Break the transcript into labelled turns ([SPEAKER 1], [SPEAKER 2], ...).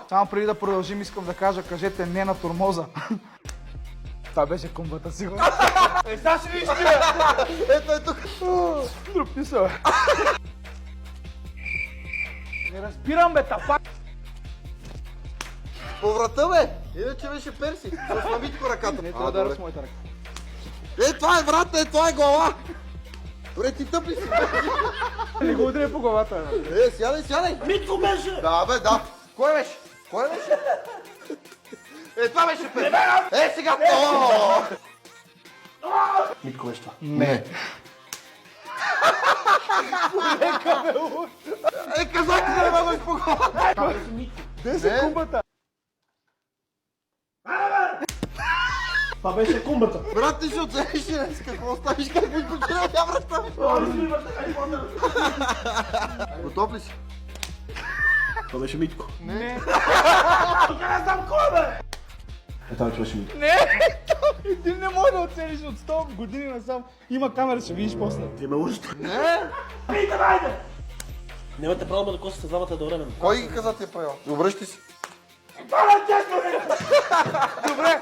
[SPEAKER 1] Само преди да продължим, искам да кажа, кажете не на тормоза. Това беше кумбата, сигурно.
[SPEAKER 2] Сега ще виж, бе!
[SPEAKER 3] Ето е тук.
[SPEAKER 1] Трупни са, бе. Не разбирам, бе, тапак.
[SPEAKER 3] По врата, бе! Иначе беше Перси. С Мамитко ръката.
[SPEAKER 1] Не трябва да ударя с моята ръка.
[SPEAKER 3] Това е врата, това е глава! Добре, ти тъпи си.
[SPEAKER 1] Не го ударя по главата, бе.
[SPEAKER 3] Сядай!
[SPEAKER 2] Митко беше!
[SPEAKER 3] Да, бе, да. Кой беше? Това беше Перси. Сега!
[SPEAKER 2] Митко беше това.
[SPEAKER 3] Не. Казах ти да не бъдеш по главата.
[SPEAKER 1] Де са кумбата?
[SPEAKER 2] Това беше кумбата.
[SPEAKER 3] Брат, ти ще оцениш ли? Какво оставиш? Как ми почина тя врата? Готов ли си?
[SPEAKER 2] Това беше Митко.
[SPEAKER 1] Не.
[SPEAKER 2] Тук не знам кой, бе! Това беше Митко.
[SPEAKER 1] Не! Ти не може да оцениш от 100 години насам. Има камера, ще видиш после.
[SPEAKER 2] Ти ме лъжете.
[SPEAKER 3] Не.
[SPEAKER 2] Пита, хайде! Нямате право да косите двамата едновременно.
[SPEAKER 3] Кой ги каза ти е правил? Обръщай се.
[SPEAKER 2] Това е тясно, бе!
[SPEAKER 1] Добре,